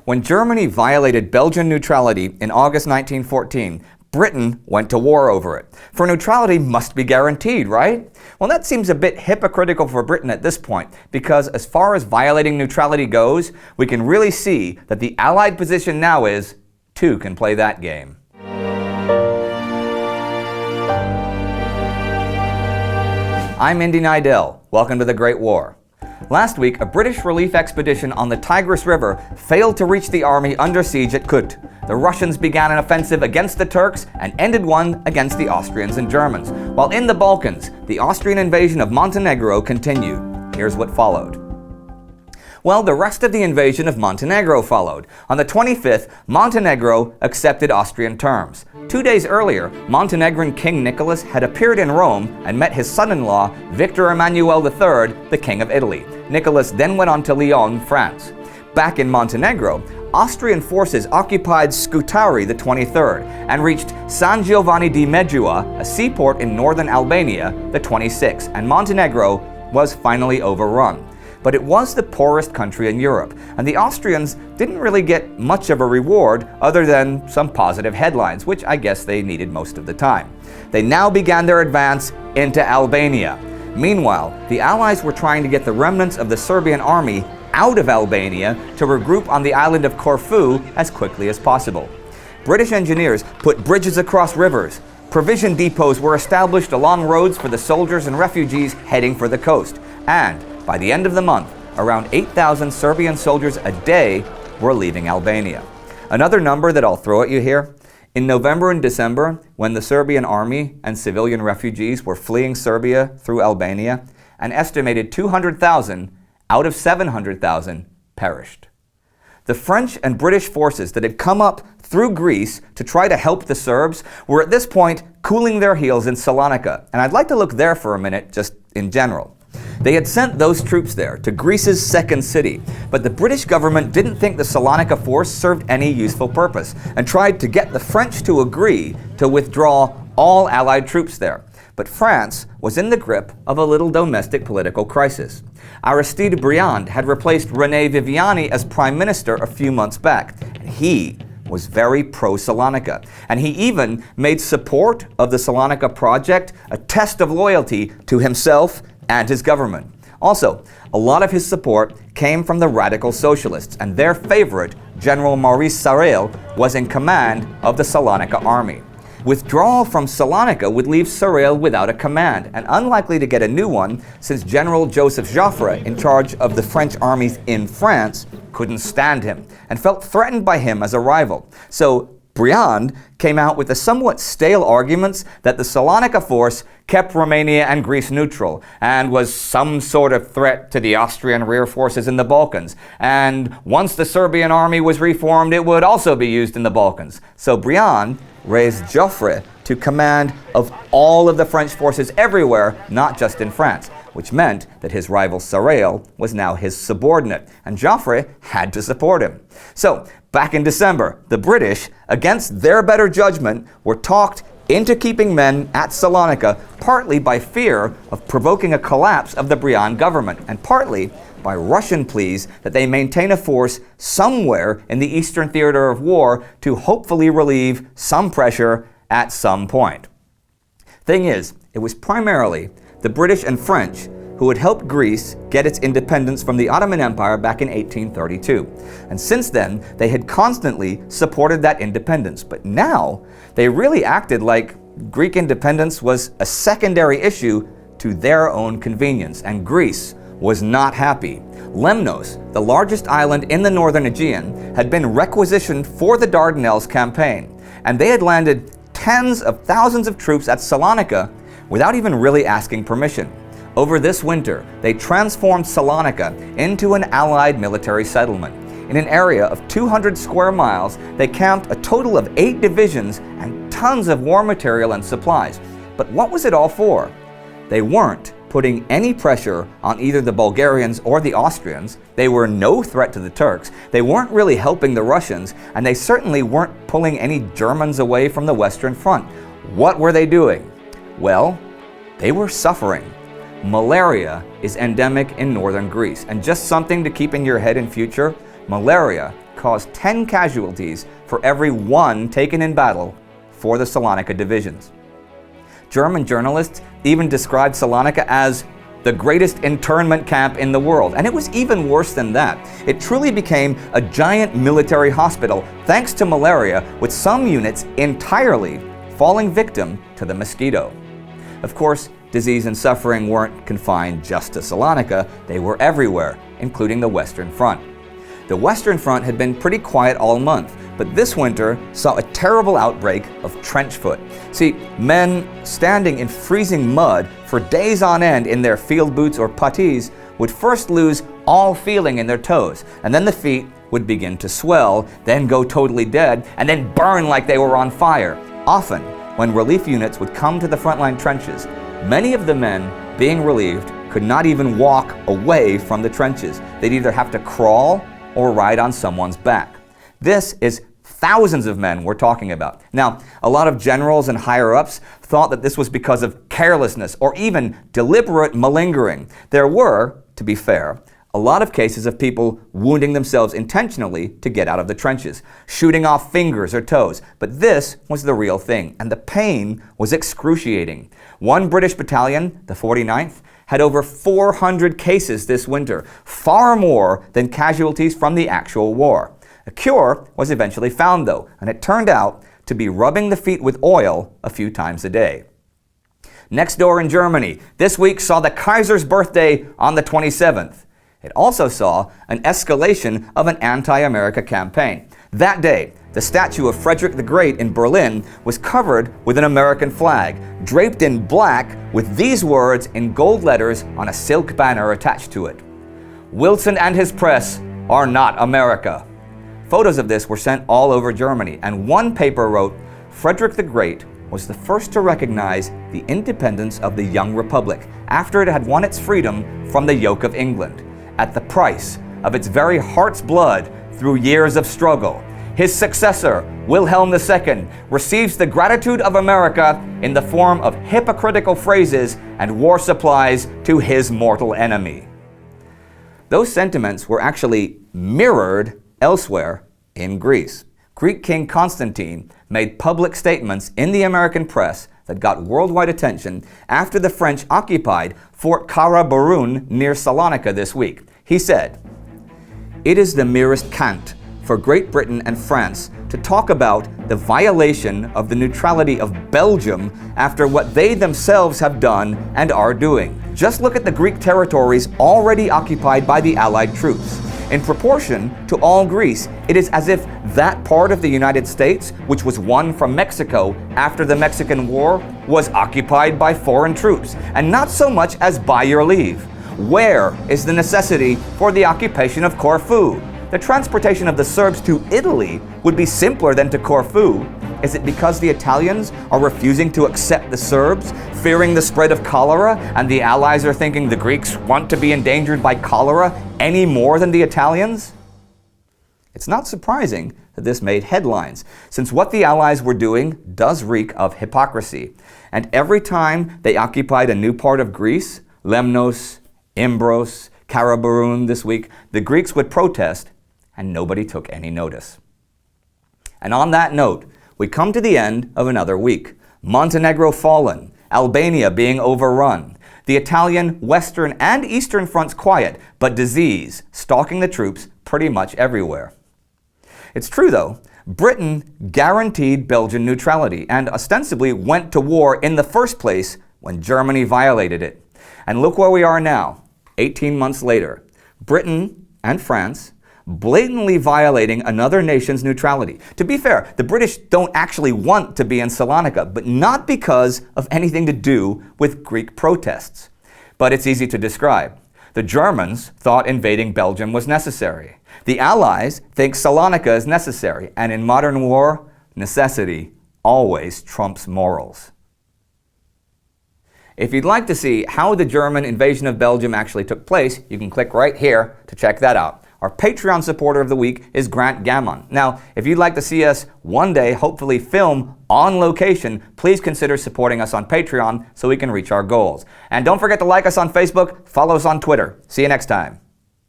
When Germany violated Belgian neutrality in August 1914, Britain went to war over it. For neutrality must be guaranteed, right? Well, that seems a bit hypocritical for Britain at this point, because as far as violating neutrality goes, we can really see that the Allied position now is, two can play that game. I'm Indy Nidell. Welcome to the Great War. Last week, a British relief expedition on the Tigris River failed to reach the army under siege at Kut. The Russians began an offensive against the Turks and ended one against the Austrians and Germans. While in the Balkans, the Austrian invasion of Montenegro continued. Here's what followed. Well, the rest of the invasion of Montenegro followed. On the 25th, Montenegro accepted Austrian terms. 2 days earlier, Montenegrin King Nicholas had appeared in Rome and met his son-in-law, Victor Emmanuel III, the King of Italy. Nicholas then went on to Lyon, France. Back in Montenegro, Austrian forces occupied Scutari the 23rd and reached San Giovanni di Medjugorje, a seaport in northern Albania, the 26th, and Montenegro was finally overrun. But it was the poorest country in Europe, and the Austrians didn't really get much of a reward other than some positive headlines, which I guess they needed most of the time. They now began their advance into Albania. Meanwhile, the Allies were trying to get the remnants of the Serbian army out of Albania to regroup on the island of Corfu as quickly as possible. British engineers put bridges across rivers. Provision depots were established along roads for the soldiers and refugees heading for the coast, and by the end of the month, around 8,000 Serbian soldiers a day were leaving Albania. Another number that I'll throw at you here, in November and December, when the Serbian army and civilian refugees were fleeing Serbia through Albania, an estimated 200,000 out of 700,000 perished. The French and British forces that had come up through Greece to try to help the Serbs were at this point cooling their heels in Salonika, and I'd like to look there for a minute just in general. They had sent those troops there, to Greece's second city, but the British government didn't think the Salonika force served any useful purpose and tried to get the French to agree to withdraw all Allied troops there. But France was in the grip of a little domestic political crisis. Aristide Briand had replaced René Viviani as prime minister a few months back, and he was very pro-Salonika, and he even made support of the Salonika project a test of loyalty to himself and his government. Also, a lot of his support came from the radical socialists, and their favorite, General Maurice Sarrail, was in command of the Salonika army. Withdrawal from Salonika would leave Sarrail without a command, and unlikely to get a new one since General Joseph Joffre, in charge of the French armies in France, couldn't stand him and felt threatened by him as a rival. So Briand came out with the somewhat stale arguments that the Salonika force kept Romania and Greece neutral and was some sort of threat to the Austrian rear forces in the Balkans. And once the Serbian army was reformed, it would also be used in the Balkans. So Briand raised Joffre to command of all of the French forces everywhere, not just in France, which meant that his rival Sarrail was now his subordinate, and Joffre had to support him. So, back in December, the British, against their better judgment, were talked into keeping men at Salonika, partly by fear of provoking a collapse of the Briand government, and partly by Russian pleas that they maintain a force somewhere in the eastern theater of war to hopefully relieve some pressure at some point. Thing is, it was primarily the British and French who had helped Greece get its independence from the Ottoman Empire back in 1832. And since then, they had constantly supported that independence. But now, they really acted like Greek independence was a secondary issue to their own convenience, and Greece was not happy. Lemnos, the largest island in the northern Aegean, had been requisitioned for the Dardanelles campaign, and they had landed tens of thousands of troops at Salonika without even really asking permission. Over this winter, they transformed Salonika into an Allied military settlement. In an area of 200 square miles, they camped a total of 8 divisions and tons of war material and supplies. But what was it all for? They weren't putting any pressure on either the Bulgarians or the Austrians. They were no threat to the Turks. They weren't really helping the Russians, and they certainly weren't pulling any Germans away from the Western Front. What were they doing? Well, they were suffering. Malaria is endemic in northern Greece, and just something to keep in your head in future, malaria caused 10 casualties for every 1 taken in battle for the Salonika divisions. German journalists even described Salonika as the greatest internment camp in the world, and it was even worse than that. It truly became a giant military hospital thanks to malaria, with some units entirely falling victim to the mosquito. Of course, disease and suffering weren't confined just to Salonika, they were everywhere, including the Western Front. The Western Front had been pretty quiet all month, but this winter saw a terrible outbreak of trench foot. See, men standing in freezing mud for days on end in their field boots or puttees would first lose all feeling in their toes, and then the feet would begin to swell, then go totally dead, and then burn like they were on fire. Often, when relief units would come to the frontline trenches, many of the men being relieved could not even walk away from the trenches. They'd either have to crawl or ride on someone's back. This is thousands of men we're talking about. Now, a lot of generals and higher-ups thought that this was because of carelessness or even deliberate malingering. There were, to be fair, a lot of cases of people wounding themselves intentionally to get out of the trenches, shooting off fingers or toes. But this was the real thing, and the pain was excruciating. One British battalion, the 49th, had over 400 cases this winter, far more than casualties from the actual war. A cure was eventually found, though, and it turned out to be rubbing the feet with oil a few times a day. Next door in Germany, this week saw the Kaiser's birthday on the 27th. It also saw an escalation of an anti-America campaign. That day, the statue of Frederick the Great in Berlin was covered with an American flag, draped in black with these words in gold letters on a silk banner attached to it: "Wilson and his press are not America." Photos of this were sent all over Germany, and one paper wrote, "Frederick the Great was the first to recognize the independence of the young republic after it had won its freedom from the yoke of England, at the price of its very heart's blood through years of struggle. His successor, Wilhelm II, receives the gratitude of America in the form of hypocritical phrases and war supplies to his mortal enemy." Those sentiments were actually mirrored elsewhere in Greece. Greek King Constantine made public statements in the American press that got worldwide attention after the French occupied Fort Karaburun near Salonika this week. He said, "It is the merest cant for Great Britain and France to talk about the violation of the neutrality of Belgium after what they themselves have done and are doing. Just look at the Greek territories already occupied by the Allied troops. In proportion to all Greece, it is as if that part of the United States, which was won from Mexico after the Mexican War, was occupied by foreign troops, and not so much as by your leave. Where is the necessity for the occupation of Corfu? The transportation of the Serbs to Italy would be simpler than to Corfu. Is it because the Italians are refusing to accept the Serbs, fearing the spread of cholera, and the Allies are thinking the Greeks want to be endangered by cholera any more than the Italians?" It's not surprising that this made headlines, since what the Allies were doing does reek of hypocrisy. And every time they occupied a new part of Greece, Lemnos, Imbros, Karaburun this week, the Greeks would protest, and nobody took any notice. And on that note, we come to the end of another week. Montenegro fallen, Albania being overrun, the Italian Western and Eastern fronts quiet, but disease stalking the troops pretty much everywhere. It's true though, Britain guaranteed Belgian neutrality and ostensibly went to war in the first place when Germany violated it. And look where we are now, 18 months later. Britain and France blatantly violating another nation's neutrality. To be fair, the British don't actually want to be in Salonika, but not because of anything to do with Greek protests. But it's easy to describe. The Germans thought invading Belgium was necessary. The Allies think Salonika is necessary, and in modern war, necessity always trumps morals. If you'd like to see how the German invasion of Belgium actually took place, you can click right here to check that out. Our Patreon supporter of the week is Grant Gammon. Now, if you'd like to see us one day hopefully film on location, please consider supporting us on Patreon so we can reach our goals. And don't forget to like us on Facebook, follow us on Twitter. See you next time.